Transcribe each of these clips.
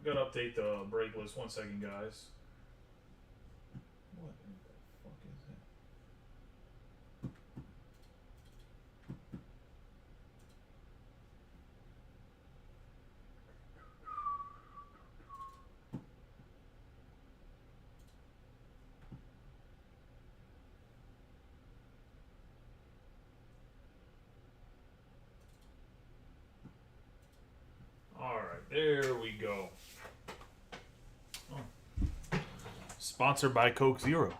Gotta update the break list. 1 second, guys. What in the fuck is that? All right, there we go. Oh. Sponsored by Coke Zero.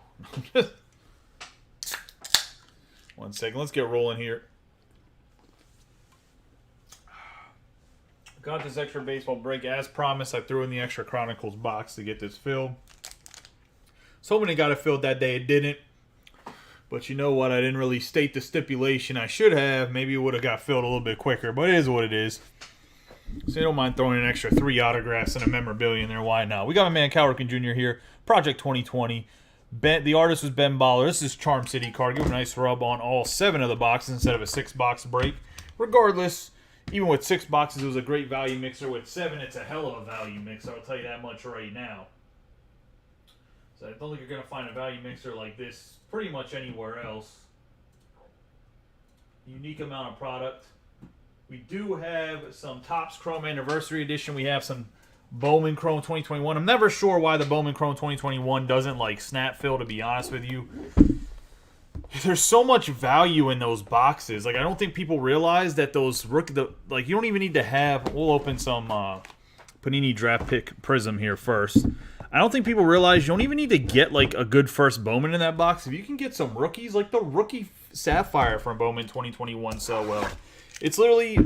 1 second, let's get rolling here. Got this extra baseball break. As promised, I threw in the extra Chronicles box to get this filled. So many got it filled that day. It didn't. But you know what? I didn't really state the stipulation. I should have. Maybe it would have got filled a little bit quicker. But it is what it is. So you don't mind throwing an extra 3 autographs and a memorabilia in there. Why not? We got my man Cal Ripken Jr. here. Project 2020. The artist was Ben Baller. This is Charm City card. Give a nice rub on all 7 of the boxes instead of a 6-box break. Regardless, even with 6 boxes, it was a great value mixer. With 7, it's a hell of a value mixer. I'll tell you that much right now. So I don't think you're going to find a value mixer like this pretty much anywhere else. Unique amount of product. We do have some Topps Chrome Anniversary Edition. We have some Bowman Chrome 2021. I'm never sure why the Bowman Chrome 2021 doesn't like snap fill, to be honest with you. There's so much value in those boxes. Like, I don't think people realize that those like, you don't even need to have. We'll open some Panini draft pick Prism here first. I don't think people realize you don't even need to get like a good first Bowman in that box. If you can get some rookies, like the rookie Sapphire from Bowman 2021 sell well. It's literally,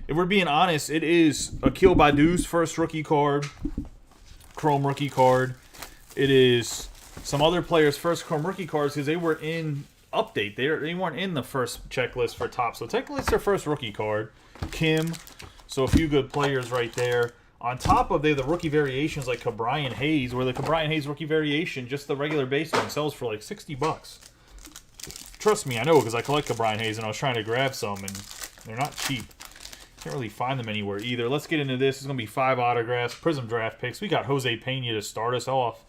if we're being honest, it is Akil Badu's first rookie card, Chrome rookie card. It is some other players' first Chrome rookie cards because they were in update. They weren't in the first checklist for Topps. So technically it's their first rookie card. Kim, so a few good players right there. On top of the rookie variations like Cabrian Hayes, where the Cabrian Hayes rookie variation, just the regular base one, sells for like $60. Trust me, I know because I collect Cabrian Hayes and I was trying to grab some and they're not cheap. Can't really find them anywhere either. Let's get into this. It's going to be 5 autographs, Prism draft picks. We got Jose Pena to start us off.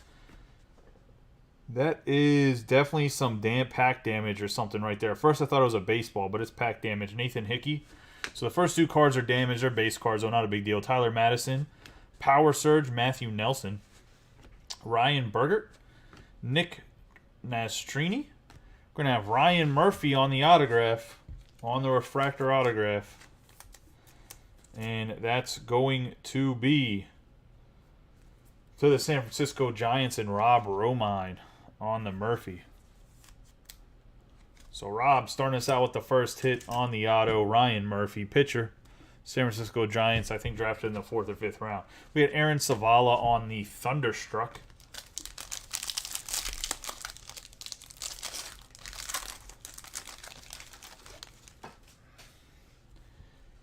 That is definitely some pack damage or something right there. At first I thought it was a baseball, but it's pack damage. Nathan Hickey. So the first 2 cards are damaged. They're base cards, so not a big deal. Tyler Madison. Power Surge, Matthew Nelson. Ryan Bergert. Nick Nastrini. We're going to have Ryan Murphy on the autograph. On the refractor autograph. And that's going to be to the San Francisco Giants and Rob Romine on the Murphy. So Rob starting us out with the first hit on the auto. Ryan Murphy, pitcher. San Francisco Giants, I think drafted in the 4th or 5th round. We had Aaron Savala on the Thunderstruck.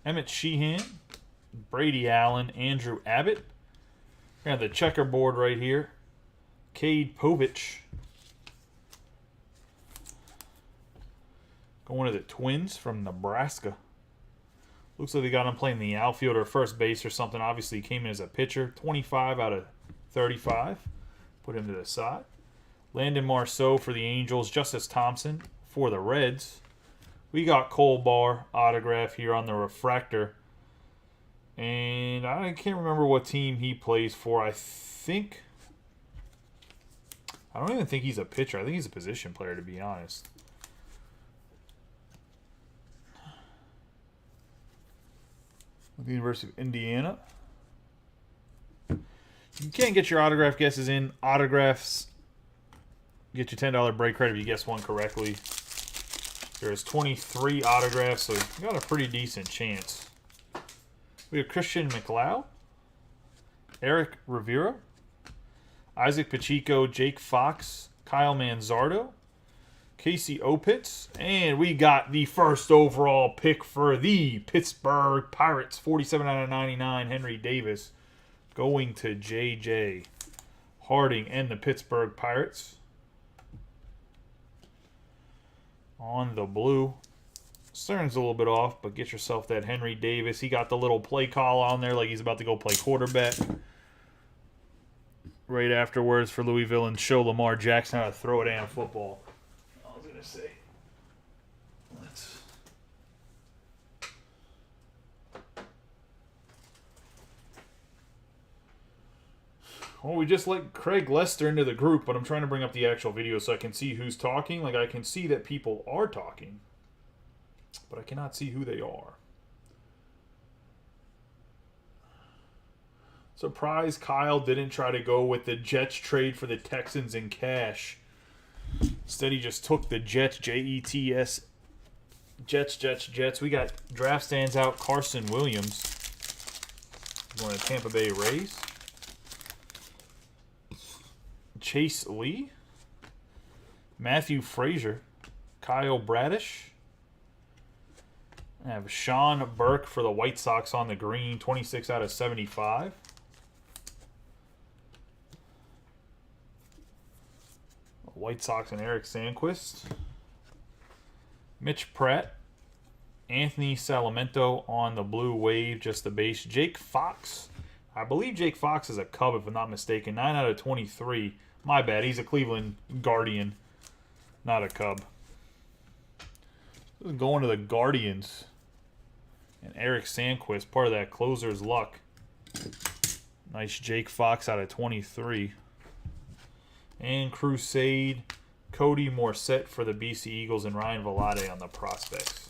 Emmett Sheehan, Brady Allen, Andrew Abbott. We have the checkerboard right here. Cade Povich. Going to the Twins from Nebraska. Looks like they got him playing the outfield or first base or something. Obviously, he came in as a pitcher. 25 out of 35. Put him to the side. Landon Marceau for the Angels. Justice Thompson for the Reds. We got Cole Barr autograph here on the refractor. And I can't remember what team he plays for. I don't even think he's a pitcher. I think he's a position player, to be honest. With the University of Indiana. You can't get your autograph guesses in. Autographs get you $10 break credit if you guess one correctly. There's 23 autographs, so you got a pretty decent chance. We have Christian McLeod, Eric Rivera, Isaac Pacheco, Jake Fox, Kyle Manzardo, Casey Opitz, and we got the first overall pick for the Pittsburgh Pirates, 47 out of 99, Henry Davis, going to J.J. Harding and the Pittsburgh Pirates. On the blue. Stern's a little bit off, but get yourself that Henry Davis. He got the little play call on there like he's about to go play quarterback. right afterwards for Louisville and show Lamar Jackson how to throw a damn football. I was going to say. Let's... Well, we just let Craig Lester into the group, but I'm trying to bring up the actual video so I can see who's talking. Like, I can see that people are talking, but I cannot see who they are. Surprise Kyle didn't try to go with the Jets trade for the Texans in cash. Instead, he just took the Jets, Jets. Jets. We got draft stands out Carson Williams going to Tampa Bay Rays. Chase Lee, Matthew Frazier, Kyle Bradish. I have Sean Burke for the White Sox on the green, 26 out of 75. White Sox and Eric Sandquist. Mitch Pratt, Anthony Salamento on the blue wave, just the base. Jake Fox. I believe Jake Fox is a Cub, if I'm not mistaken. 9 out of 23. My bad. He's a Cleveland Guardian, not a Cub. Going to the Guardians. And Eric Sandquist, part of that closer's luck. Nice Jake Fox out of 23. And Crusade, Cody Morissette for the BC Eagles and Ryan Velade on the prospects.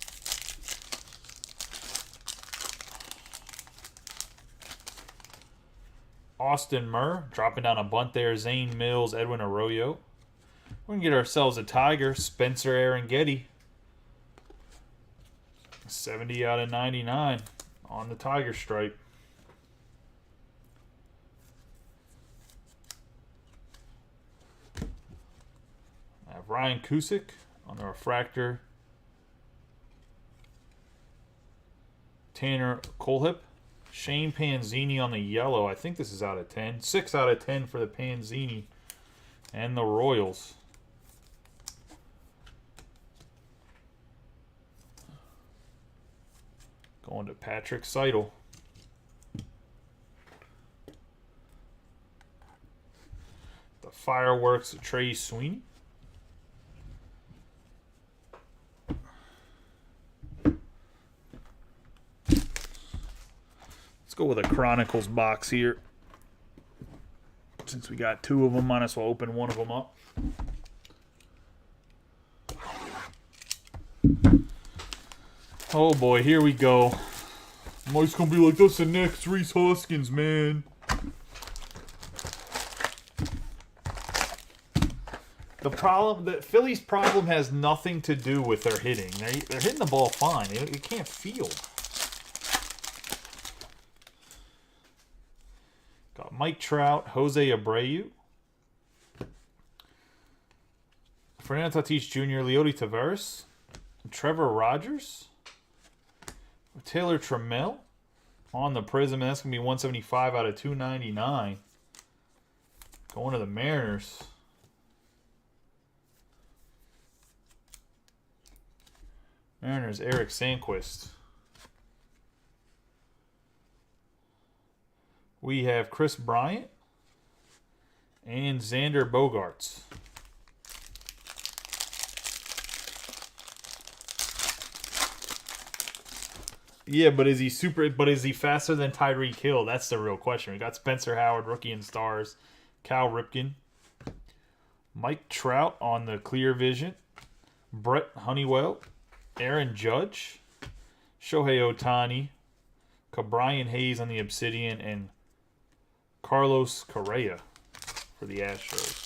Austin Murr, dropping down a bunt there. Zane Mills, Edwin Arroyo. We're going to get ourselves a Tiger, Spencer Arangetti. 70 out of 99 on the Tiger stripe. I have Ryan Cusick on the refractor. Tanner Colhip. Shane Panzini on the yellow. I think this is out of 10. 6 out of 10 for the Panzini and the Royals. Going to Patrick Seidel. The Fireworks, Trey Sweeney. Let's go with a Chronicles box here. Since we got 2 of them, might as well open one of them up. Oh boy, here we go. Mike's gonna be like, that's the next Reese Hoskins, man. The problem, the Phillies' problem has nothing to do with their hitting. They're hitting the ball fine. They can't field. Got Mike Trout, Jose Abreu, Fernando Tatis Jr., Leody Taveras, Trevor Rogers, Taylor Trammell on the Prism, and that's going to be 175 out of 299. Going to the Mariners. Mariners, Eric Sandquist. We have Chris Bryant and Xander Bogaerts. Yeah, but is he faster than Tyreek Hill? That's the real question. We got Spencer Howard, rookie and stars, Cal Ripken, Mike Trout on the Clear Vision, Brett Honeywell, Aaron Judge, Shohei Ohtani, Brian Hayes on the Obsidian, and Carlos Correa for the Astros.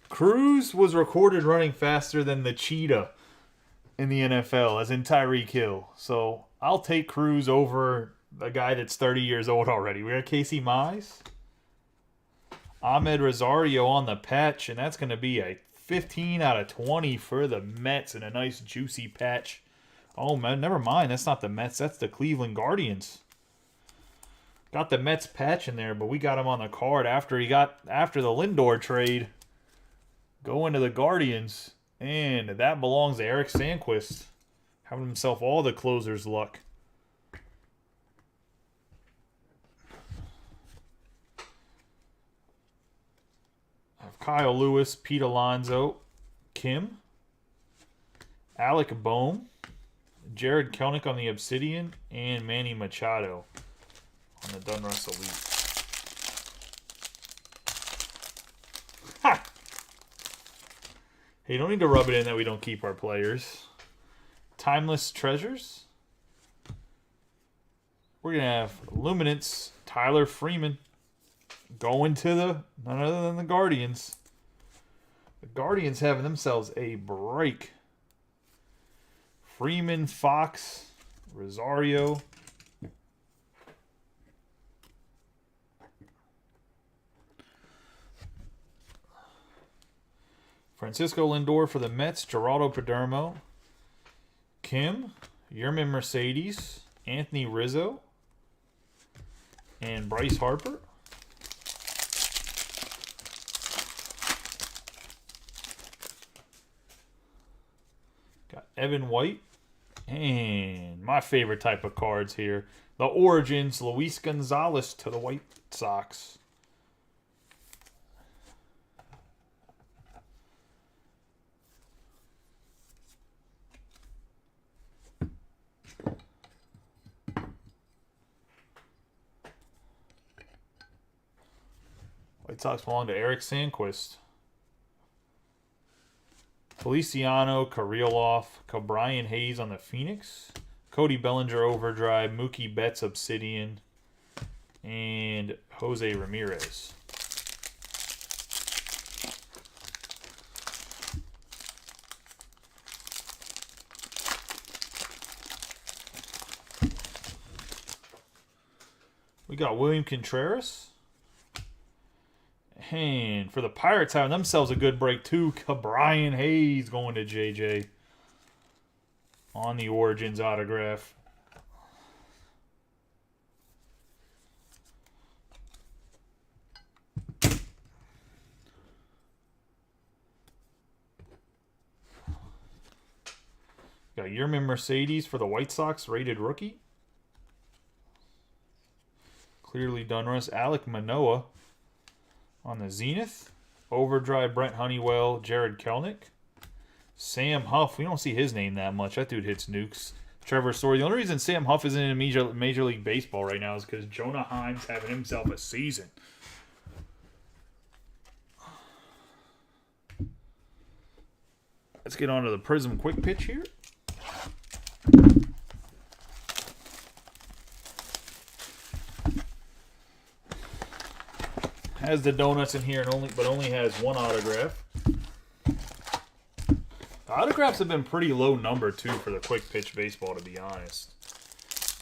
Cruz was recorded running faster than the Cheetah in the NFL, as in Tyreek Hill. So I'll take Cruz over a guy that's 30 years old already. We got Casey Mize, Ahmed Rosario on the patch, and that's going to be a 15 out of 20 for the Mets and a nice juicy patch. Oh, man, never mind. That's not the Mets. That's the Cleveland Guardians. Got the Mets patch in there, but we got him on the card after the Lindor trade. Going to the Guardians. And that belongs to Eric Sandquist. Having himself all the closer's luck. I have Kyle Lewis, Pete Alonso, Kim, Alec Boehm, Jared Kelnick on the Obsidian, and Manny Machado on the Donruss Elite. Ha! Hey, you don't need to rub it in that we don't keep our players. Timeless Treasures. We're going to have Luminance, Tyler Freeman, going to none other than the Guardians. The Guardians having themselves a break. Freeman, Fox, Rosario. Francisco Lindor for the Mets, Geraldo Perdomo, Kim, Yermin Mercedes, Anthony Rizzo, and Bryce Harper. Got Evan White. And my favorite type of cards here. The Origins, Luis Gonzalez to the White Sox. White Sox belong to Eric Sandquist. Feliciano, Kirilloff, Brian Hayes on the Phoenix, Cody Bellinger Overdrive, Mookie Betts Obsidian, and Jose Ramirez. We got William Contreras. And for the Pirates having themselves a good break too, Brian Hayes going to JJ on the Origins autograph. Got Yermin Mercedes for the White Sox, rated rookie. Clearly Donruss. Alek Manoah on the Zenith. Overdrive, Brent Honeywell, Jared Kelnick. Sam Huff. We don't see his name that much. That dude hits nukes. Trevor Story. The only reason Sam Huff isn't in Major League Baseball right now is because Jonah Heim's having himself a season. Let's get on to the Prism Quick Pitch here. Has the donuts in here, but only has one autograph. The autographs have been pretty low number too for the quick pitch baseball, to be honest.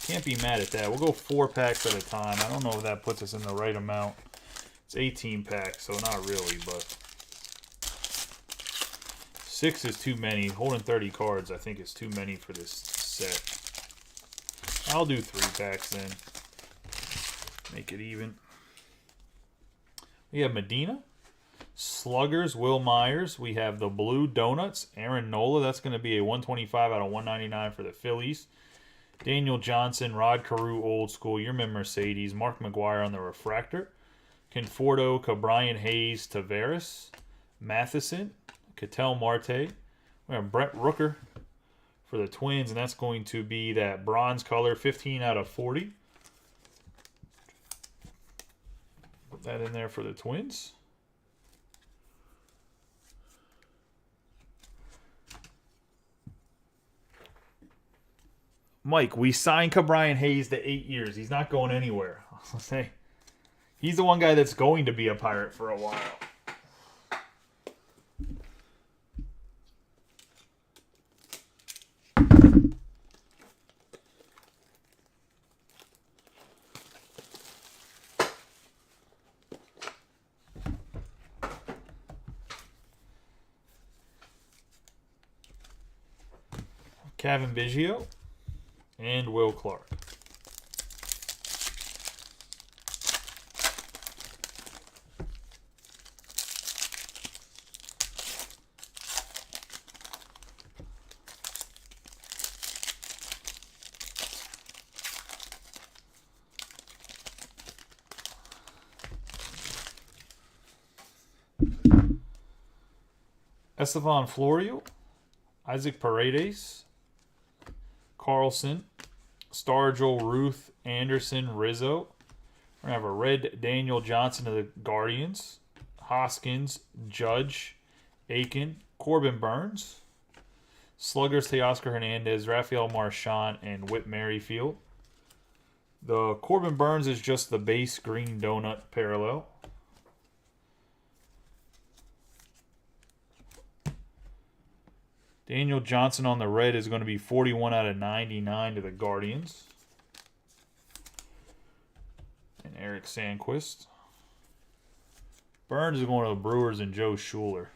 Can't be mad at that. We'll go 4 packs at a time. I don't know if that puts us in the right amount. It's 18 packs, so not really, but 6 is too many. Holding 30 cards, I think, is too many for this set. I'll do 3 packs then. Make it even. We have Medina, Sluggers, Will Myers. We have the Blue Donuts, Aaron Nola. That's going to be a 125 out of 199 for the Phillies. Daniel Johnson, Rod Carew, Old School. Yermin Mercedes, Mark McGuire on the Refractor. Conforto, Brian Hayes, Tavares, Matheson, Ketel Marte. We have Brett Rooker for the Twins, and that's going to be that bronze color, 15 out of 40. Put that in there for the Twins. Mike, we signed Brian Hayes to 8 years. He's not going anywhere. I'll say he's the one guy that's going to be a Pirate for a while. Kevin Biggio and Will Clark. Estevan Florio, Isaac Paredes, Carlson, Stargell, Ruth, Anderson, Rizzo. We're going to have a red Daniel Johnson of the Guardians, Hoskins, Judge, Aiken, Corbin Burns, Sluggers, Teoscar Hernandez, Rafael Marchand, and Whit Merrifield. The Corbin Burns is just the base green donut parallel. Daniel Johnson on the red is going to be 41 out of 99 to the Guardians. And Eric Sandquist. Burns is going to the Brewers and Joe Schuler.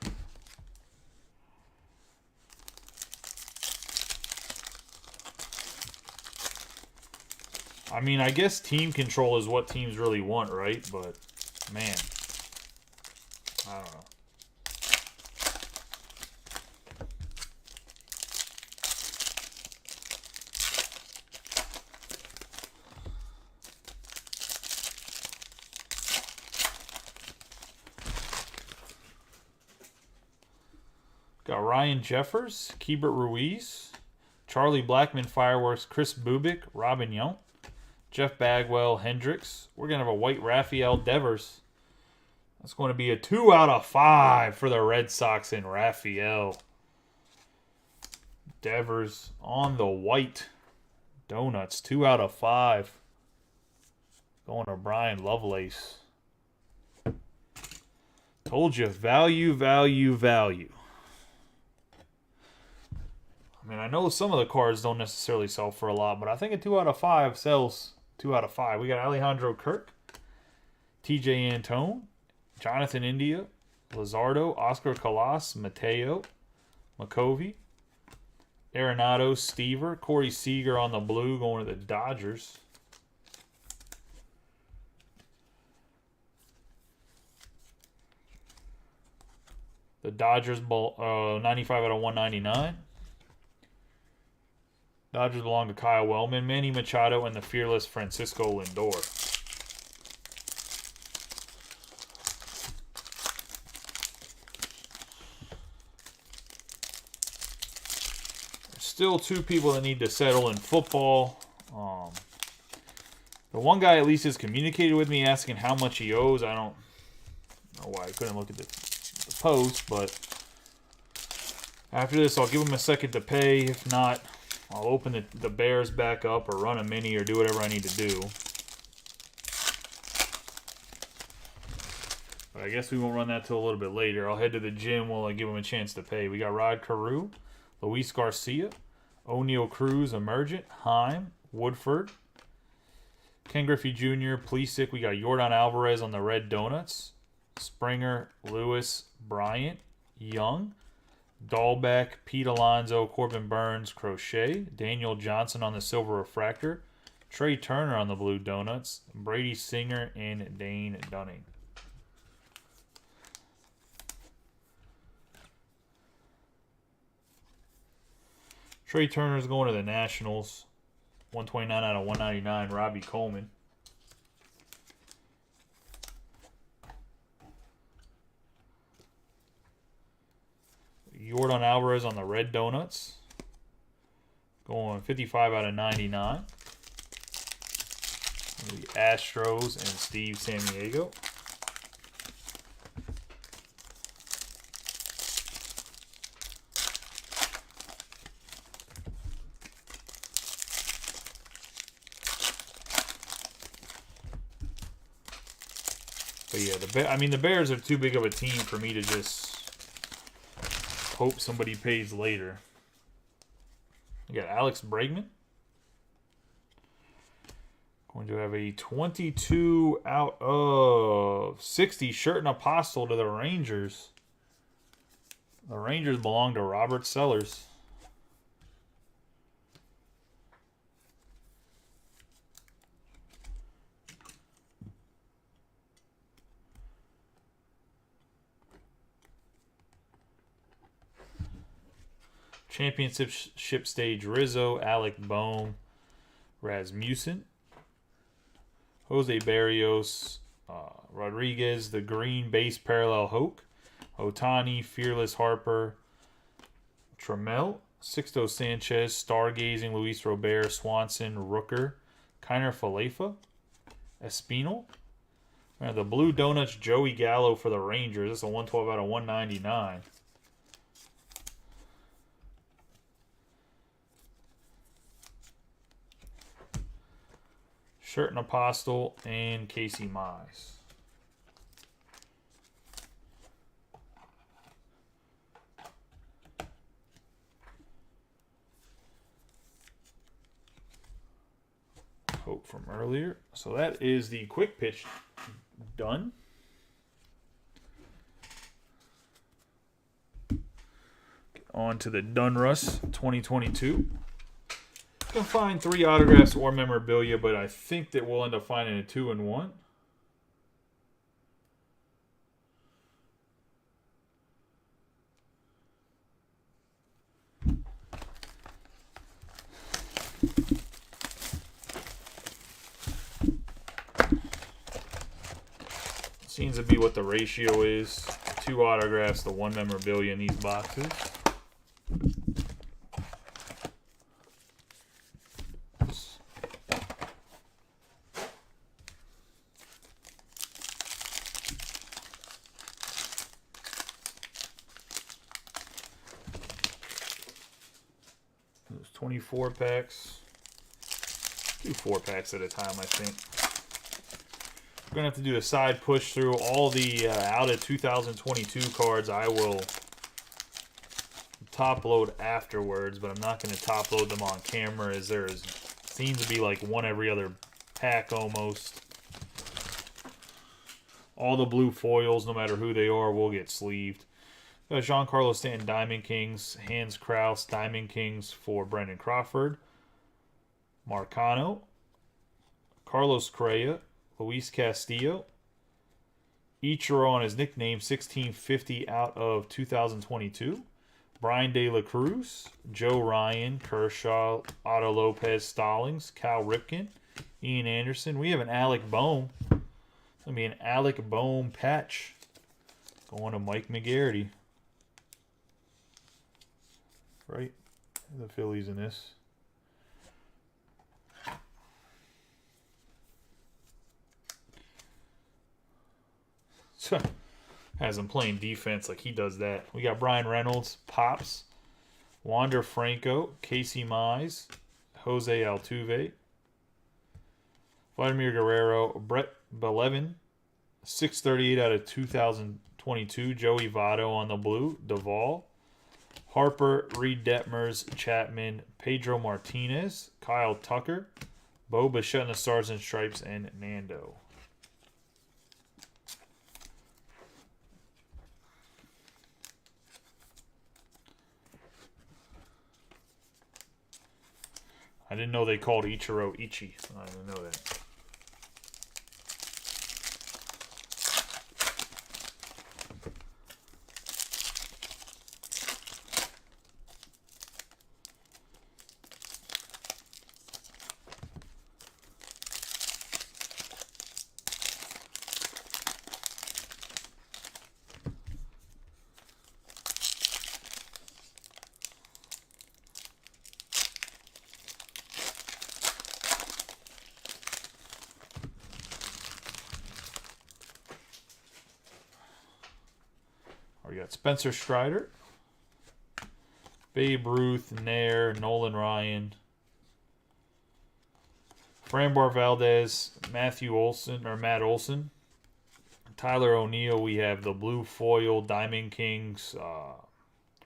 I mean, I guess team control is what teams really want, right? But, man, I don't know. Got Ryan Jeffers, Keibert Ruiz, Charlie Blackmon Fireworks, Chris Bubik, Robin Yount, Jeff Bagwell, Hendricks. We're going to have a white Rafael Devers. That's going to be a 2 out of 5 for the Red Sox and Rafael Devers on the white donuts. 2 out of 5. Going to Brian Lovelace. Told you, value, value, value. I mean, I know some of the cards don't necessarily sell for a lot, but I think a 2 out of 5 sells 2 out of 5. We got Alejandro Kirk, TJ Antone, Jonathan India, Luzardo, Oscar Calas, Mateo, McCovey, Arenado, Stever, Corey Seager on the blue going to the Dodgers. The Dodgers 95 out of 199. Dodgers belong to Kyle Wellman, Manny Machado, and the fearless Francisco Lindor. There's still 2 people that need to settle in football. The one guy at least has communicated with me asking how much he owes. I don't know why I couldn't look at the post, but after this I'll give him a second to pay. If not, I'll open the Bears back up or run a mini or do whatever I need to do. But I guess we won't run that till a little bit later. I'll head to the gym while I give him a chance to pay. We got Rod Carew, Luis Garcia, O'Neal Cruz, Emergent, Heim, Woodford, Ken Griffey Jr., Plesac. We got Yordan Alvarez on the red donuts, Springer, Lewis, Bryant, Young, Dahlbeck, Pete Alonso, Corbin Burns, Crochet, Daniel Johnson on the silver refractor, Trey Turner on the blue donuts, Brady Singer, and Dane Dunning. Trey Turner's going to the Nationals, 129 out of 199, Robbie Coleman. Yordan Alvarez on the red donuts. Going 55 out of 99. The Astros and Steve Samaniego. But yeah, the Bears are too big of a team for me to just hope somebody pays later. You got Alex Bregman. Going to have a 22 out of 60 shirt and apostle to the Rangers. The Rangers belong to Robert Sellers. Championship stage Rizzo, Alec Bohm, Rasmussen, Jose Barrios, Rodriguez, the green base parallel Hoke, Otani, Fearless Harper, Trammell, Sixto Sanchez, Stargazing, Luis Robert, Swanson, Rooker, Kiner Falefa, Espinal. The Blue Donuts, Joey Gallo for the Rangers. This is a 112 out of 199. Sherten Apostle and Casey Mize. Hope from earlier. So that is the quick pitch done. Get on to the Dunruss 2022. You can find 3 autographs or memorabilia, but I think that we'll end up finding a 2-in-1. Seems to be what the ratio is. 2 autographs to 1 memorabilia in these boxes. Those 24 packs. Do 4 packs at a time, I think. We're going to have to do a side push through all the out of 2022 cards. I will top load afterwards, but I'm not going to top load them on camera as there seems to be like one every other pack almost. All the blue foils, no matter who they are, will get sleeved. Giancarlo Stanton Diamond Kings, Hans Kraus Diamond Kings for Brendan Crawford, Marcano, Carlos Correa, Luis Castillo, Ichiro on his nickname, 1650 out of 2022. Brian De La Cruz, Joe Ryan, Kershaw, Otto Lopez, Stallings, Cal Ripken, Ian Anderson. We have an Alec Bohm. It's going to be an Alec Bohm patch going to Mike McGarity. Right? The Phillies in this. Has him playing defense like he does that. We got Brian Reynolds, Pops, Wander Franco, Casey Mize, Jose Altuve, Vladimir Guerrero, Brett Belevin, 638 out of 2022, Joey Votto on the blue, Duvall, Harper, Reed Detmers, Chapman, Pedro Martinez, Kyle Tucker, Bo Bichette in the Stars and Stripes, and Nando. I didn't know they called Ichiro Ichi. I didn't know that. We got Spencer Strider, Babe Ruth, Nair, Nolan Ryan, Framber Valdez, Matthew Olson or Matt Olson, Tyler O'Neill. We have the blue foil Diamond Kings,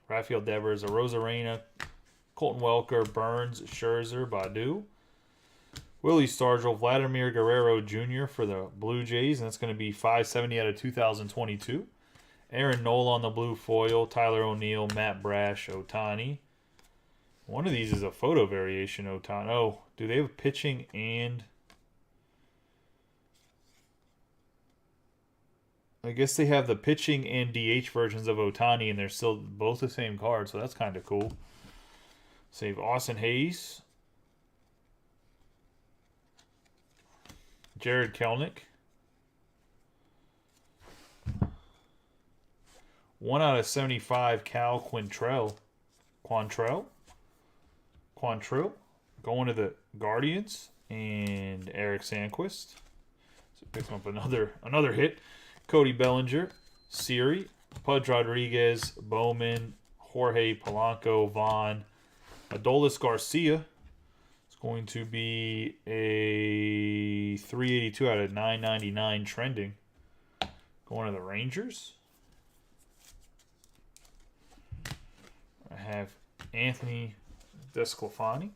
Rafael Devers, Arozarena, Colton Welker, Burns, Scherzer, Badu, Willie Stargell, Vladimir Guerrero Jr. for the Blue Jays, and that's going to be 570 out of 2022. Aaron Nola on the blue foil, Tyler O'Neill, Matt Brash, Otani. One of these is a photo variation Otani. Oh, do they have pitching and... I guess they have the pitching and DH versions of Otani, and they're still both the same card, so that's kind of cool. Save Austin Hayes, Jared Kelnick, 1 out of 75, Cal Quantrill. Going to the Guardians. And Eric Sandquist. So picking up another hit. Cody Bellinger. Siri. Pudge Rodriguez. Bowman. Jorge Polanco. Vaughn. Adolis Garcia. It's going to be a 382 out of 999 trending. Going to the Rangers. I have Anthony Desclafani.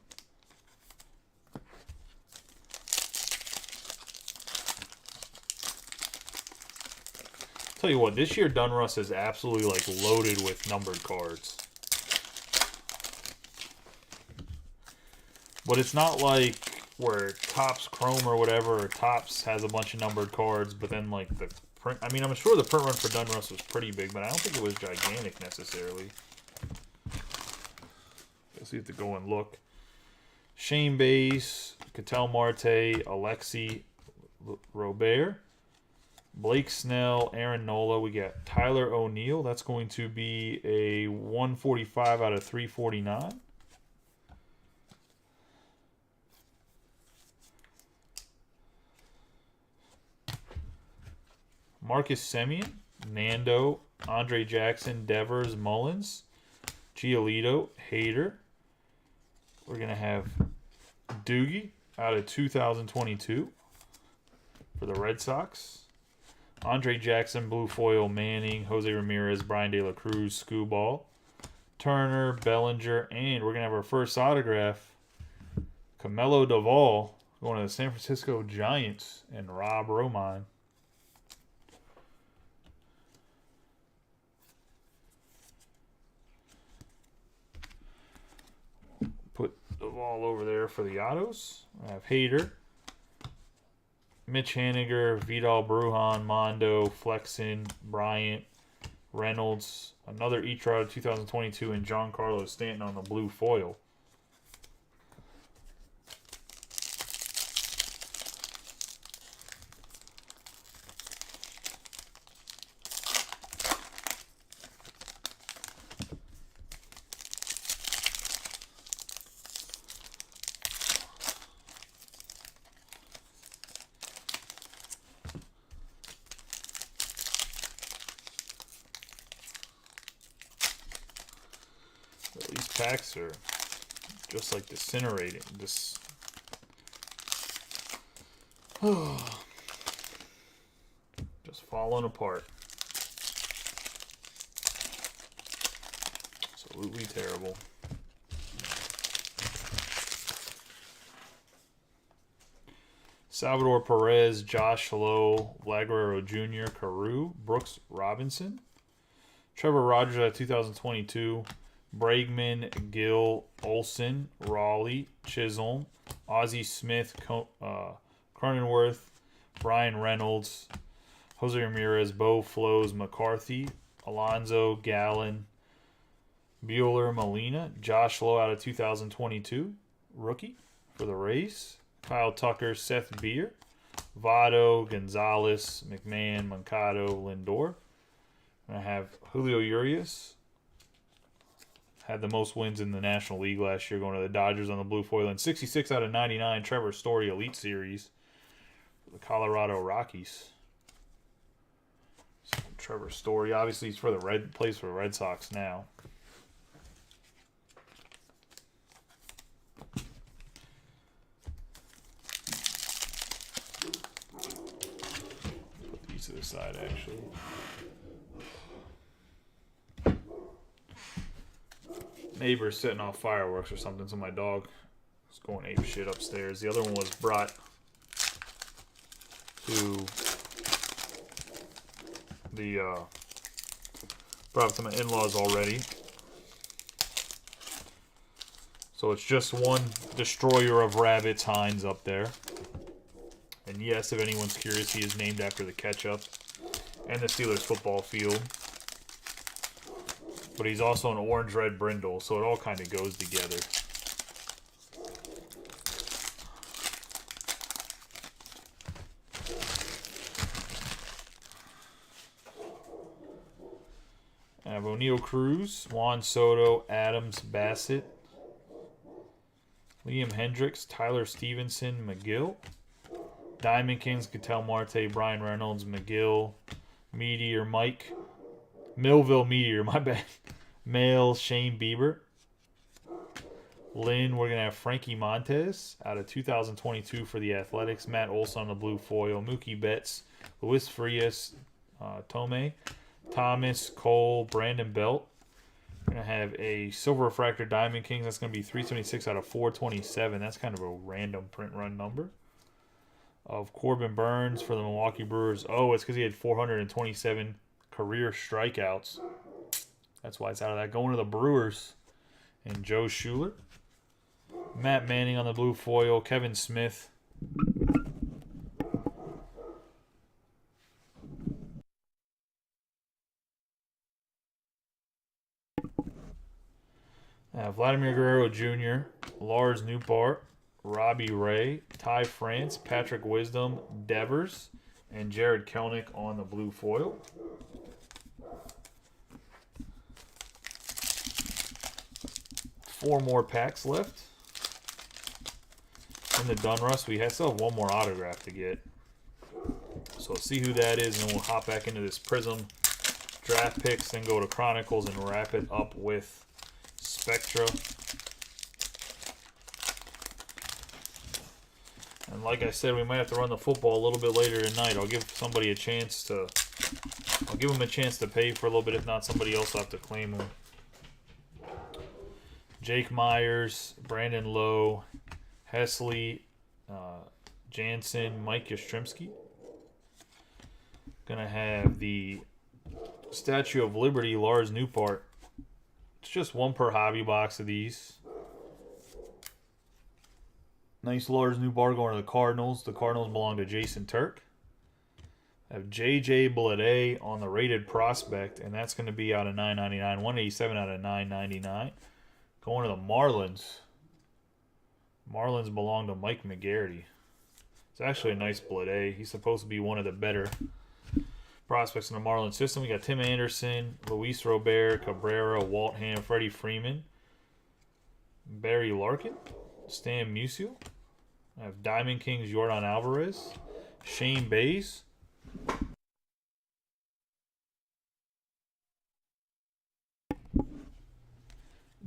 Tell you what, this year Dunruss is absolutely like loaded with numbered cards. But it's not like where Topps Chrome or whatever, or Topps has a bunch of numbered cards, but then like the print. I mean, I'm sure the print run for Dunruss was pretty big, but I don't think it was gigantic necessarily. Let's see if to go and look. Shane Bass, Ketel Marte, Alexi Robert, Blake Snell, Aaron Nola. We got Tyler O'Neill. That's going to be a 145 out of 349. Marcus Semien, Nando, Andre Jackson, Devers, Mullins, Giolito, Hader. We're going to have Doogie out of 2022 for the Red Sox. Andre Jackson, Blue Foil, Manning, Jose Ramirez, Brian De La Cruz, Scooball, Turner, Bellinger, and we're going to have our first autograph, Camelo Duvall, going to the San Francisco Giants, and Rob Romine. Put Duvall over there for the autos. I have Hader, Mitch Haniger, Vidal Brujan, Mondo, Flexen, Bryant, Reynolds, another Etrod 2022, and Giancarlo Stanton on the blue foil. These packs are just like disintegrating. Just falling apart. Absolutely terrible. Salvador Perez, Josh Lowe, Vlad Jr., Carew, Brooks Robinson, Trevor Rogers out of 2022, Bregman, Gill, Olsen, Raleigh, Chisholm, Ozzie Smith, Cronenworth, Brian Reynolds, Jose Ramirez, Bo Flows, McCarthy, Alonzo, Gallen, Bueller, Molina, Josh Lowe out of 2022, rookie for the Rays, Kyle Tucker, Seth Beer, Votto, Gonzalez, McMahon, Moncado, Lindor. And I have Julio Urias. Had the most wins in the National League last year, going to the Dodgers on the blue foil. And 66 out of 99, Trevor Story Elite Series for the Colorado Rockies. So Trevor Story, obviously he's plays for the Red Sox now. Put these to the side, actually. Neighbor's setting off fireworks or something, so my dog is going ape shit upstairs. The other one was brought to my in-laws already. So it's just one destroyer of rabbits, Hines, up there. And yes, if anyone's curious, he is named after the ketchup and the Steelers football field. But he's also an orange-red brindle, so it all kind of goes together. I have O'Neal Cruz, Juan Soto, Adams, Bassett, Liam Hendricks, Tyler Stevenson, McGill. Diamond Kings, Ketel Marte, Brian Reynolds, McGill, Meteor, Mike, Millville Meteor, my bad. Male, Shane Bieber. Lynn, we're going to have Frankie Montes out of 2022 for the Athletics. Matt Olson on the blue foil. Mookie Betts, Luis Frias, Tomei, Thomas, Cole, Brandon Belt. We're going to have a Silver Refractor Diamond Kings. That's going to be 376 out of 427. That's kind of a random print run number. Of Corbin Burns for the Milwaukee Brewers. Oh, it's because he had 427 career strikeouts. That's why it's out of that. Going to the Brewers. And Joe Schuler. Matt Manning on the blue foil. Kevin Smith. Vladimir Guerrero Jr., Lars Nootbaar, Robbie Ray, Ty France, Patrick Wisdom, Devers, and Jared Kelnick on the blue foil. Four more packs left. In the Dunruss, we still have one more autograph to get. So see who that is, and then we'll hop back into this Prism draft picks, then go to Chronicles and wrap it up with Spectra. And like I said, we might have to run the football a little bit later tonight. I'll give somebody a chance to... I'll give them a chance to pay for a little bit. If not, somebody else will have to claim them. Jake Myers, Brandon Lowe, Hesley, Jansen, Mike Yastrzemski. Gonna have the Statue of Liberty, Lars Nootbaar. It's just one per hobby box of these. Nice Lars Nootbaar going to the Cardinals. The Cardinals belong to Jason Turk. I have J.J. Bleday on the rated prospect, and that's going to be out of $9.99. 187 out of $9.99. Going to the Marlins. Marlins belong to Mike McGarity. It's actually a nice Bleday. He's supposed to be one of the better prospects in the Marlins system. We got Tim Anderson, Luis Robert, Cabrera, Walt Ham, Freddie Freeman, Barry Larkin, Stan Musial. I have Diamond Kings, Yordan Alvarez, Shane Bays.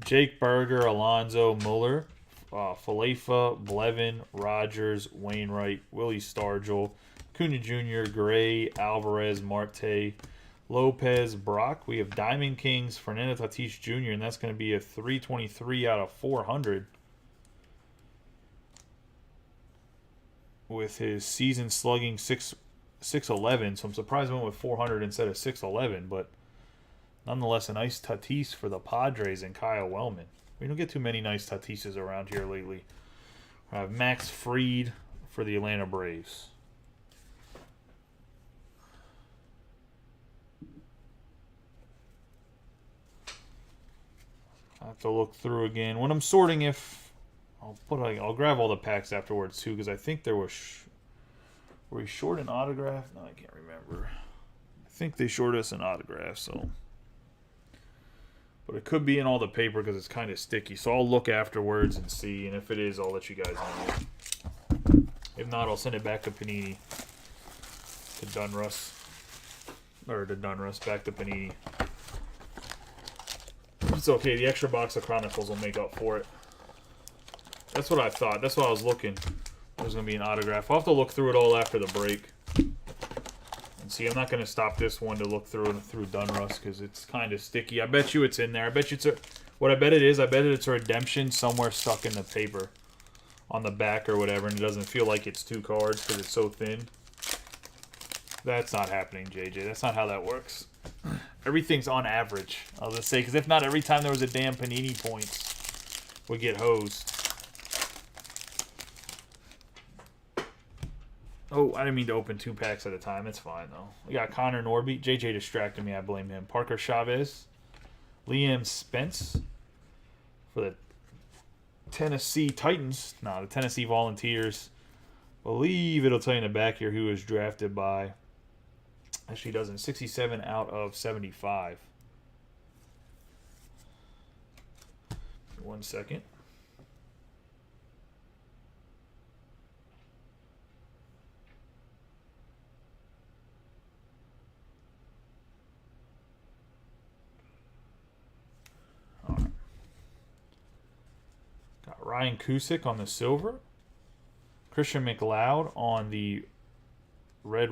Jake Berger, Alonzo, Mueller, Falefa, Blevin, Rogers, Wainwright, Willie Stargell, Cunha Jr., Gray, Alvarez, Marte, Lopez, Brock. We have Diamond Kings, Fernando Tatis Jr., and that's going to be a 323 out of 400 with his season slugging 611. So I'm surprised I went with 400 instead of 611, but nonetheless, a nice Tatis for the Padres and Kyle Wellman. We don't get too many nice Tatises around here lately. I have Max Fried for the Atlanta Braves. I have to look through again. When I'm sorting, I'll grab all the packs afterwards too, because I think there was were we short an autograph? No, I can't remember. I think they shorted us an autograph, so. But it could be in all the paper because it's kind of sticky. So I'll look afterwards and see. And if it is, I'll let you guys know. If not, I'll send it back to Panini. To Dunruss. Or to Dunruss. Back to Panini. It's okay. The extra box of Chronicles will make up for it. That's what I thought. That's what I was looking. There's going to be an autograph. I'll have to look through it all after the break. And see, I'm not going to stop this one to look through Dunruss because it's kind of sticky. I bet you it's in there. I bet you it's what I bet it is. I bet it's a redemption somewhere stuck in the paper on the back or whatever, and it doesn't feel like it's two cards because it's so thin. That's not happening, JJ. That's not how that works. Everything's on average, I'll just say, because if not, every time there was a damn Panini points, would get hosed. Oh, I didn't mean to open two packs at a time. It's fine, though. We got Connor Norby. JJ distracted me. I blame him. Parker Chavez. Liam Spence for the Tennessee Titans. No, the Tennessee Volunteers. Believe it'll tell you in the back here who was drafted by. Actually, it doesn't. 67 out of 75. 1 second. All right. Got Ryan Cusick on the silver. Christian McLeod on the red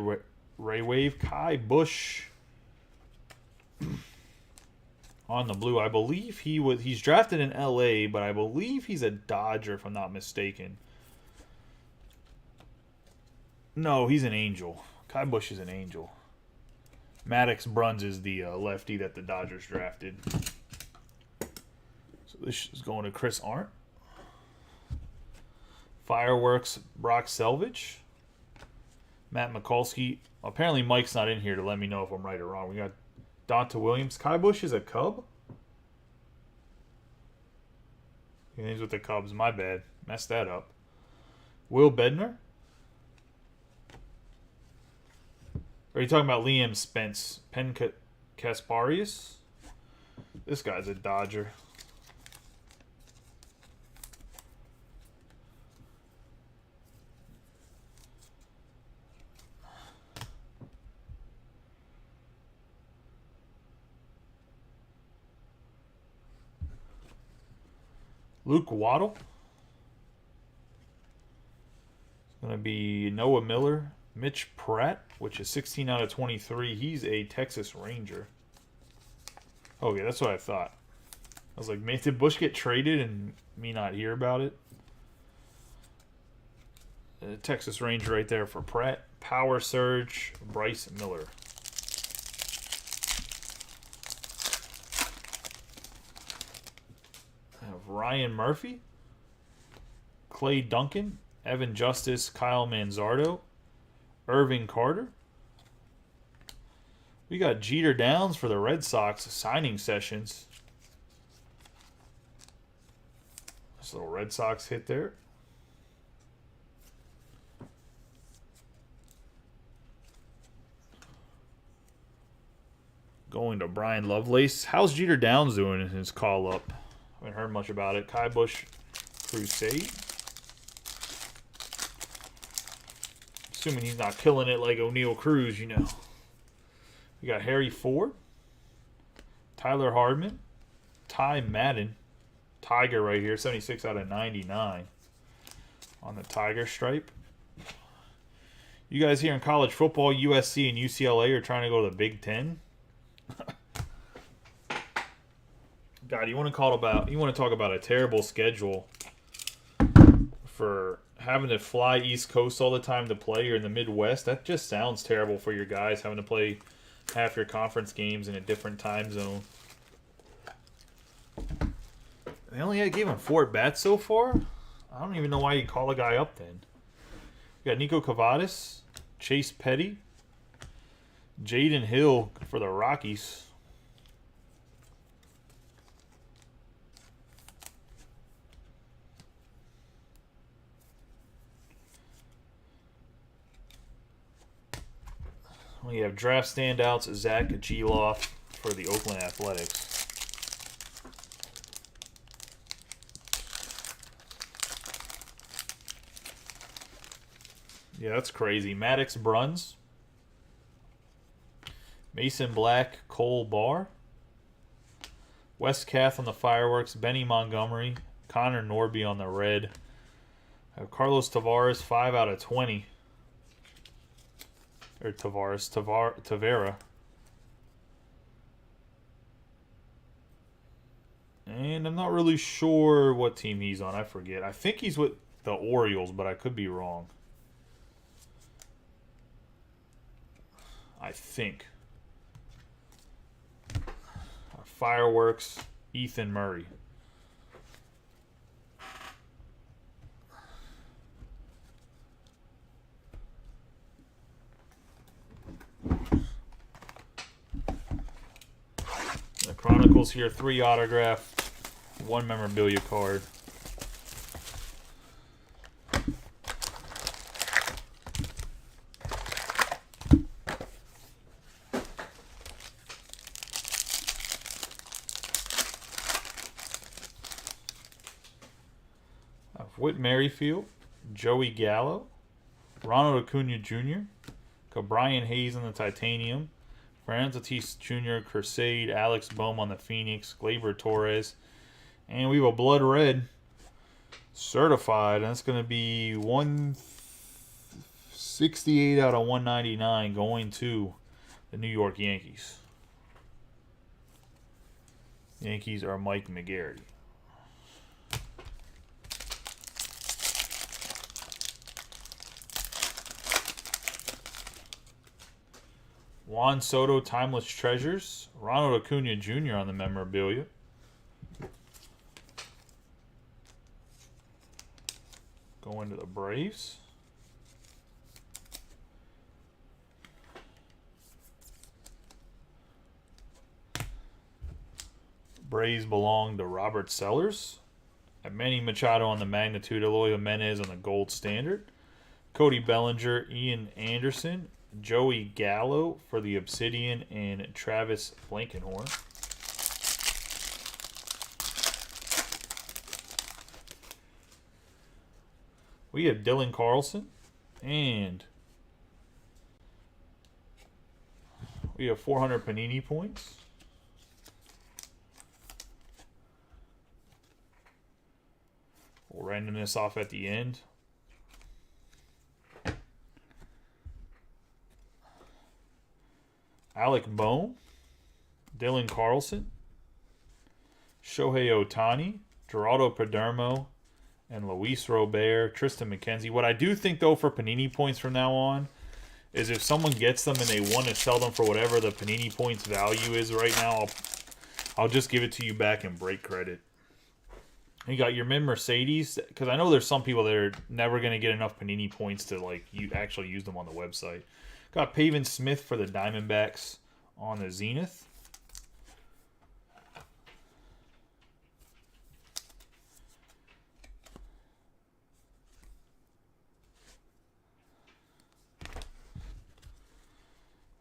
Ray Wave. Kai Bush on the blue. I believe he's drafted in LA, but I believe he's a Dodger if I'm not mistaken. No, he's an Angel. Kai Bush is an Angel. Maddox Bruns is the lefty that the Dodgers drafted. So this is going to Chris Arndt. Fireworks, Brock Selvage. Matt Mikulski. Apparently Mike's not in here to let me know if I'm right or wrong. We got Donta Williams. Kai Bush is a Cub? He's with the Cubs. My bad. Messed that up. Will Bednar. Are you talking about Liam Spence? Pen Kasparius? This guy's a Dodger. Luke Waddle. It's going to be Noah Miller. Mitch Pratt, which is 16 out of 23. He's a Texas Ranger. Okay, that's what I thought. I was like, man, did Bush get traded and me not hear about it? Texas Ranger right there for Pratt. Power Surge, Bryce Miller. I have Ryan Murphy, Clay Duncan, Evan Justice, Kyle Manzardo, Irving Carter. We got Jeter Downs for the Red Sox signing sessions. This little Red Sox hit there. Going to Brian Lovelace. How's Jeter Downs doing in his call-up? Haven't heard much about it. Kai Bush Crusade. Assuming he's not killing it like O'Neal Cruz, you know. We got Harry Ford, Tyler Hardman, Ty Madden, Tiger right here, 76 out of 99 on the Tiger stripe. You guys here in college football, USC and UCLA are trying to go to the Big Ten. God, you want to talk about a terrible schedule for having to fly East Coast all the time to play, or in the Midwest. That just sounds terrible for your guys, having to play half your conference games in a different time zone. They only gave him 4 at-bats so far? I don't even know why you call a guy up then. We got Nico Cavadas, Chase Petty, Jaden Hill for the Rockies. We have draft standouts, Zach Geloff for the Oakland Athletics. Yeah, that's crazy. Maddox Bruns, Mason Black, Cole Barr, Wes Kath on the Fireworks, Benny Montgomery, Connor Norby on the red. I have Carlos Tavares, 5 out of 20. Or Tavera. And I'm not really sure what team he's on. I forget. I think he's with the Orioles, but I could be wrong. I think. Fireworks, Ethan Murray. The Chronicles here, 3 autograph, 1 memorabilia card. Whit Merrifield, Joey Gallo, Ronald Acuna Jr., Brian Hayes on the Titanium, Fernando Tatis Jr., Crusade, Alex Bohm on the Phoenix, Gleyber Torres, and we have a blood red certified, and that's going to be 168 out of 199 going to the New York Yankees. Yankees are Mike McGarry. Juan Soto, Timeless Treasures. Ronald Acuna Jr. on the memorabilia. Going to the Braves. Braves belong to Robert Sellers. Manny Machado on the Magnitude. Eloy Jimenez on the Gold Standard. Cody Bellinger, Ian Anderson, Joey Gallo for the Obsidian, and Travis Blankenhorn. We have Dylan Carlson, and we have 400 Panini points. We'll random this off at the end. Alec Bohm, Dylan Carlson, Shohei Ohtani, Geraldo Perdomo, and Luis Robert, Tristan McKenzie. What I do think, though, for Panini points from now on is if someone gets them and they want to sell them for whatever the Panini points value is right now, I'll just give it to you back and break credit. You got your mid Mercedes, because I know there's some people that are never going to get enough Panini points to you actually use them on the website. Got Pavin Smith for the Diamondbacks on the Zenith.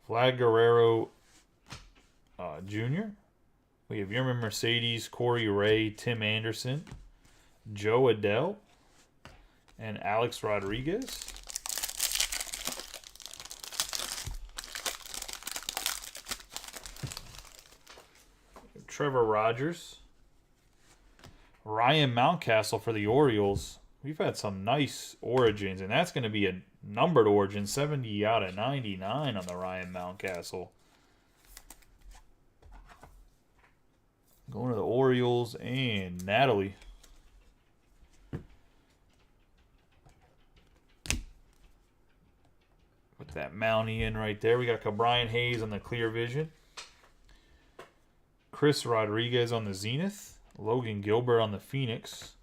Vlad Guerrero Jr. We have Yerman Mercedes, Corey Ray, Tim Anderson, Joe Adele, and Alex Rodriguez. Trevor Rogers. Ryan Mountcastle for the Orioles. We've had some nice origins, and that's going to be a numbered origin, 70 out of 99 on the Ryan Mountcastle. Going to the Orioles and Natalie. Put that Mountie in right there. We got Brian Hayes on the Clear Vision. Chris Rodriguez on the Zenith. Logan Gilbert on the Phoenix.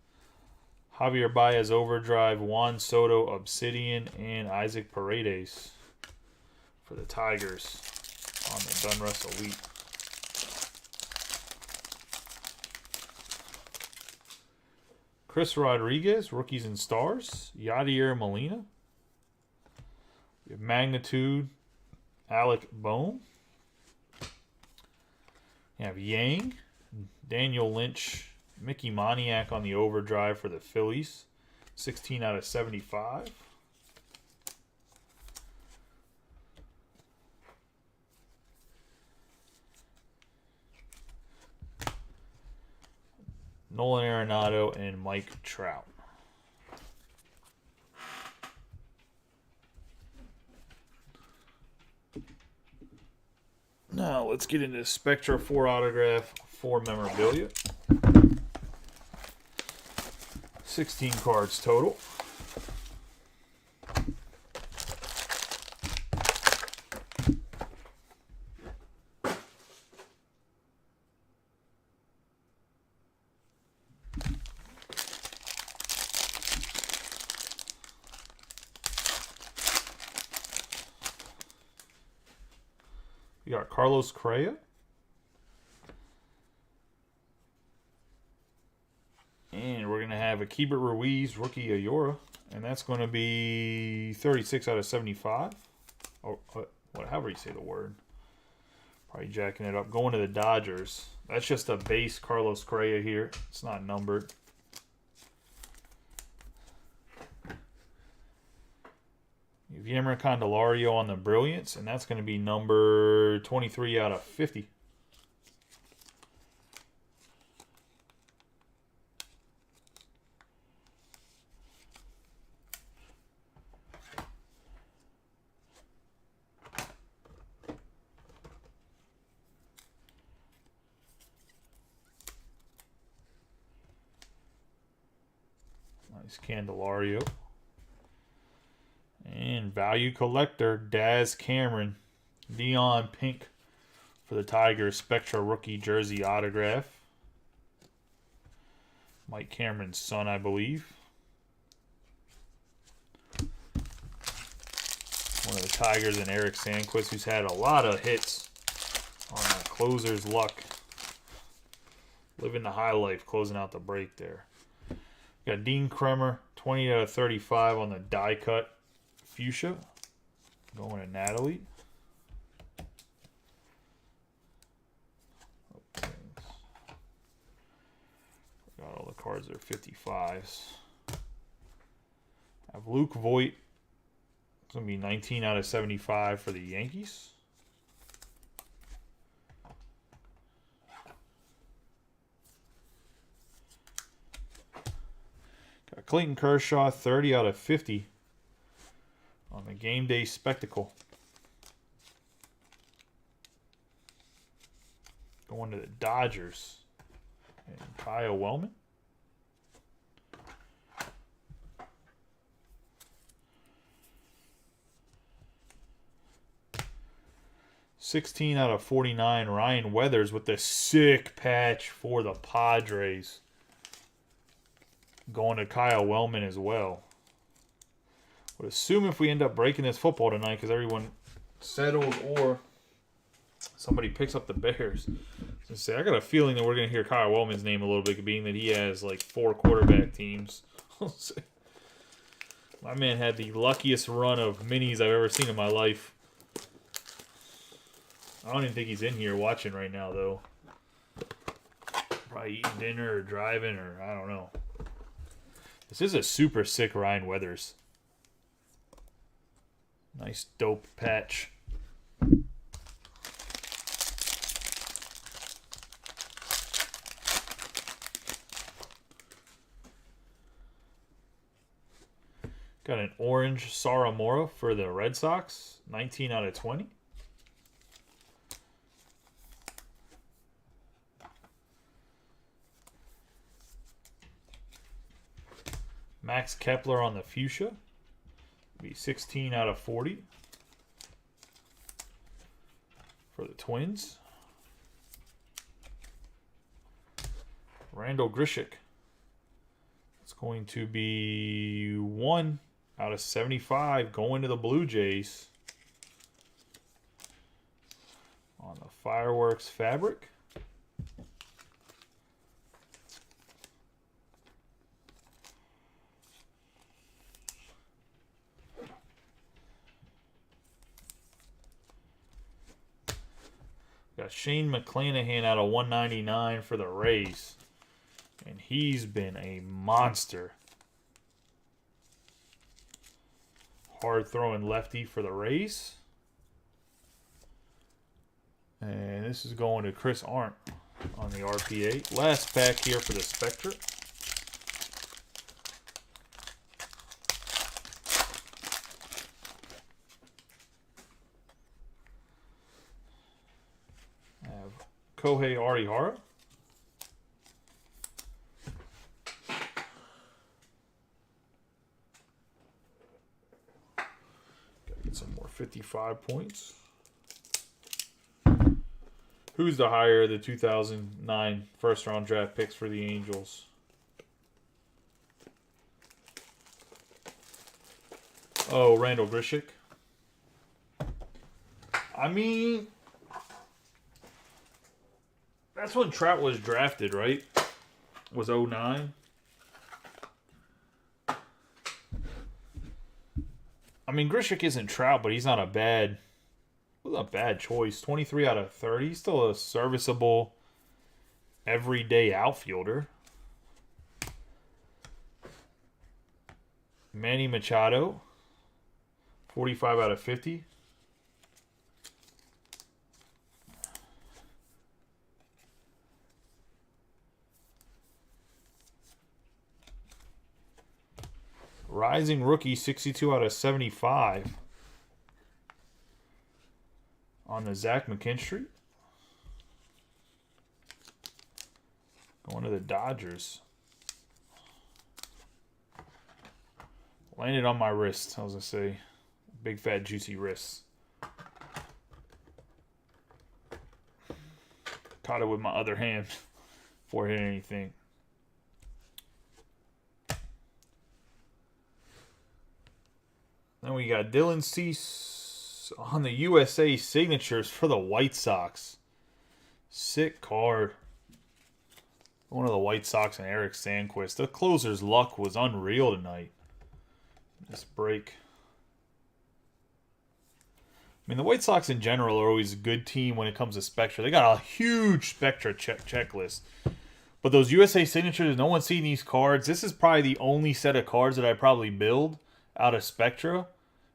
Javier Baez Overdrive, Juan Soto Obsidian, and Isaac Paredes for the Tigers on the Donruss Elite. Chris Rodriguez, Rookies and Stars. Yadier Molina. We have Magnitude, Alec Bohm. We have Yang, Daniel Lynch, Mickey Moniak on the Overdrive for the Phillies. 16 out of 75. Nolan Arenado and Mike Trout. Now let's get into Spectra 4 autograph, 4 memorabilia. 16 cards total. We got Carlos Correa. And we're going to have a Keibert Ruiz rookie Ayora. And that's going to be 36 out of 75. Or however you say the word. Probably jacking it up. Going to the Dodgers. That's just a base Carlos Correa here. It's not numbered. Yammer Candelario on the Brilliance, and that's going to be number 23 out of 50. Nice Candelario. And Value Collector, Daz Cameron. Neon Pink for the Tigers. Spectra Rookie Jersey Autograph. Mike Cameron's son, I believe. One of the Tigers and Eric Sandquist, who's had a lot of hits on closer's luck. Living the high life, closing out the break there. Got Dean Kremer, 20 out of 35 on the die cut fuchsia. Going to Natalie. Okay. Got all the cards that are 55s. I have Luke Voigt. It's going to be 19 out of 75 for the Yankees. Got Clayton Kershaw, 30 out of 50 on the Game Day Spectacle. Going to the Dodgers. And Kyle Wellman. $16 out of 49, Ryan Weathers with the sick patch for the Padres. Going to Kyle Wellman as well. Would assume if we end up breaking this football tonight, because everyone settles or somebody picks up the Bears. So I got a feeling that we're going to hear Kyle Wellman's name a little bit, being that he has like 4 quarterback teams. My man had the luckiest run of minis I've ever seen in my life. I don't even think he's in here watching right now, though. Probably eating dinner or driving, or I don't know. This is a super sick Ryan Weathers. Nice dope patch. Got an orange Saramora for the Red Sox. 19 out of 20. Max Kepler on the fuchsia. Be 16 out of 40 for the Twins. Randall Grishik. It's going to be 1 out of 75 going to the Blue Jays. On the Fireworks fabric. Got Shane McClanahan out of 199 for the Rays. And he's been a monster. Hard throwing lefty for the Rays. And this is going to Chris Arndt on the RPA. Last pack here for the Spectra. Kohei Arihara. Gotta get some more 55 points. Who's the higher of the 2009 first round draft picks for the Angels? Oh, Randall Grishik. I mean, that's when Trout was drafted, right? Was 09. I mean, Grishik isn't Trout, but he's not a bad choice. 23 out of 30. He's still a serviceable, everyday outfielder. Manny Machado 45 out of 50. Rising rookie, 62 out of 75. On the Zach McKinstry. Going to the Dodgers. Landed on my wrist, I was going to say. Big, fat, juicy wrist. Caught it with my other hand before it hit anything. Then we got Dylan Cease on the USA signatures for the White Sox. Sick card. One of the White Sox and Eric Sandquist. The closer's luck was unreal tonight. This break. I mean, the White Sox in general are always a good team when it comes to Spectra. They got a huge Spectra checklist. But those USA signatures, no one's seen these cards. This is probably the only set of cards that I probably build out of Spectra,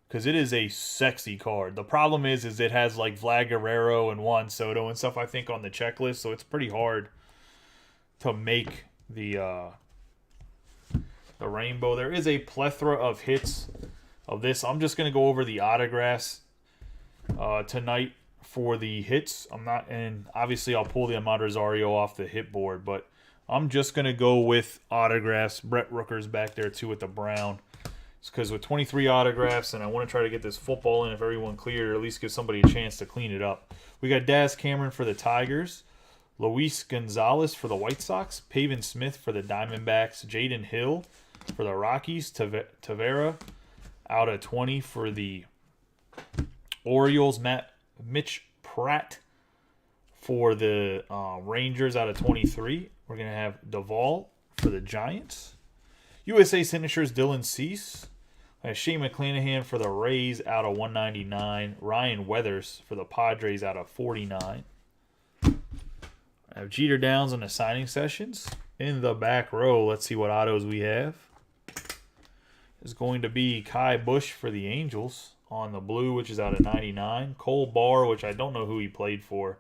because it is a sexy card. The problem is it has like Vlad Guerrero and Juan Soto and stuff, I think, on the checklist, so it's pretty hard to make the rainbow. There is a plethora of hits of this. I'm just going to go over the autographs tonight for the hits. And obviously I'll pull the Ahmad Rosario off the hit board, but I'm just going to go with autographs. Brett Rooker's back there too with the brown. It's because with 23 autographs, and I want to try to get this football in if everyone cleared, or at least give somebody a chance to clean it up. We got Daz Cameron for the Tigers, Luis Gonzalez for the White Sox, Pavin Smith for the Diamondbacks, Jaden Hill for the Rockies, Tavera out of 20 for the Orioles, Mitch Pratt for the Rangers out of 23. We're going to have Duvall for the Giants. USA signatures, Dylan Cease. Shane McClanahan for the Rays out of 199. Ryan Weathers for the Padres out of 49. I have Jeter Downs on the signing sessions. In the back row, let's see what autos we have. Is going to be Kai Bush for the Angels on the blue, which is out of 99. Cole Barr, which I don't know who he played for.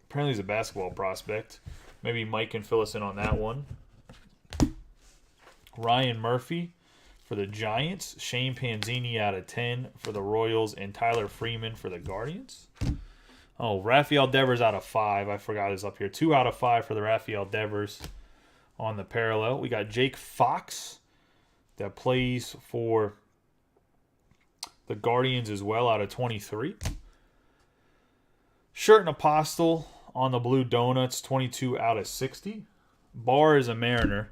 Apparently he's a basketball prospect. Maybe Mike can fill us in on that one. Ryan Murphy for the Giants. Shane Panzini out of 10 for the Royals. And Tyler Freeman for the Guardians. Oh, Rafael Devers out of 5. I forgot he's up here. 2 out of 5 for the Rafael Devers on the parallel. We got Jake Fox that plays for the Guardians as well out of 23. Shirt and Apostle on the blue donuts, 22 out of 60. Barr is a Mariner.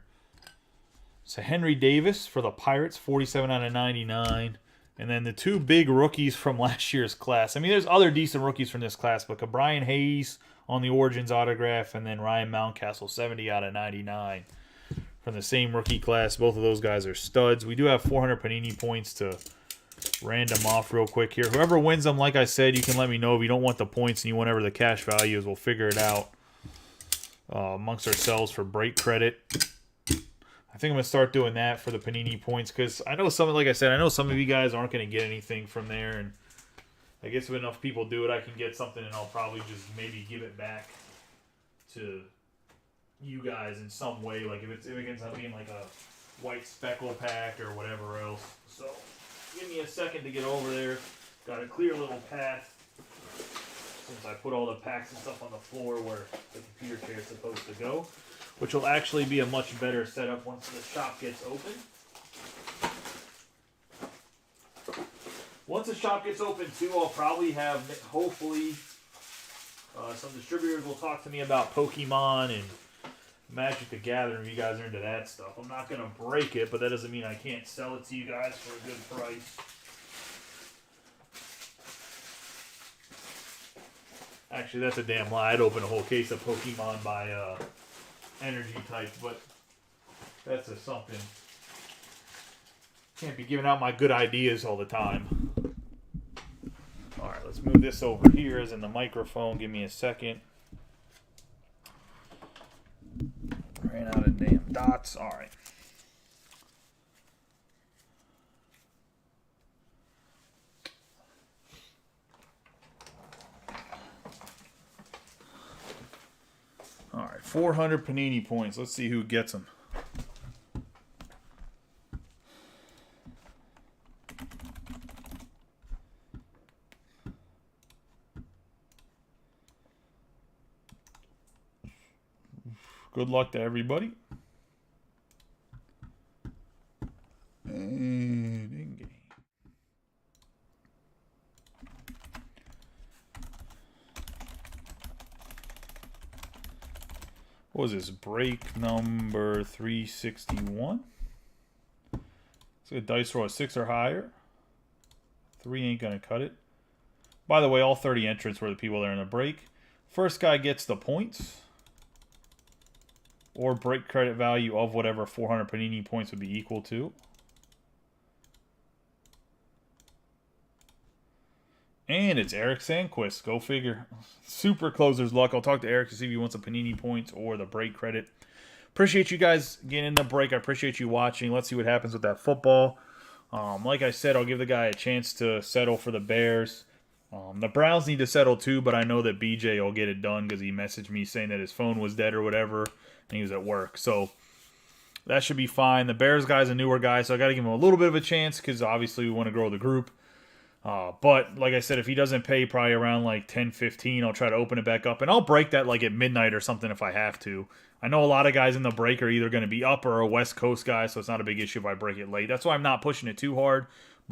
So Henry Davis for the Pirates, 47 out of 99. And then the two big rookies from last year's class. I mean, there's other decent rookies from this class, but Brian Hayes on the Origins autograph, and then Ryan Mountcastle, 70 out of 99 from the same rookie class. Both of those guys are studs. We do have 400 Panini points to random off real quick here. Whoever wins them, like I said, you can let me know if you don't want the points and you want whatever the cash value is. We'll figure it out amongst ourselves for break credit. I think I'm going to start doing that for the Panini points because I know some, like I said, I know some of you guys aren't going to get anything from there. And I guess if enough people do it, I can get something and I'll probably just maybe give it back to you guys in some way. Like if it ends up being like a white speckle pack or whatever else. So give me a second to get over there. Got a clear little path since I put all the packs and stuff on the floor where the computer chair is supposed to go, which will actually be a much better setup once the shop gets open. Once the shop gets open too, I'll probably have, hopefully, some distributors will talk to me about Pokemon and Magic the Gathering if you guys are into that stuff. I'm not going to break it, but that doesn't mean I can't sell it to you guys for a good price. Actually, that's a damn lie. I'd open a whole case of Pokemon by energy type, but that's just something. Can't be giving out my good ideas all the time. Alright, let's move this over here as in the microphone. Give me a second. Ran out of damn dots. Alright. All right, 400 Panini points. Let's see who gets them. Good luck to everybody. And in-game. What was this? Break number 361. So a dice roll of 6 or higher. 3 ain't going to cut it. By the way, all 30 entrants were the people there in the break. First guy gets the points. Or break credit value of whatever 400 Panini points would be equal to. And it's Eric Sandquist. Go figure. Super closer's luck. I'll talk to Eric to see if he wants the Panini points or the break credit. Appreciate you guys getting in the break. I appreciate you watching. Let's see what happens with that football. Like I said, I'll give the guy a chance to settle for the Bears. The Browns need to settle too, but I know that BJ will get it done because he messaged me saying that his phone was dead or whatever, and he was at work. So that should be fine. The Bears guy's a newer guy, so I got to give him a little bit of a chance because obviously we want to grow the group. But like I said, if he doesn't pay probably around like 10-15, I'll try to open it back up. And I'll break that like at midnight or something if I have to. I know a lot of guys in the break are either going to be up or a West Coast guy, so it's not a big issue if I break it late. That's why I'm not pushing it too hard.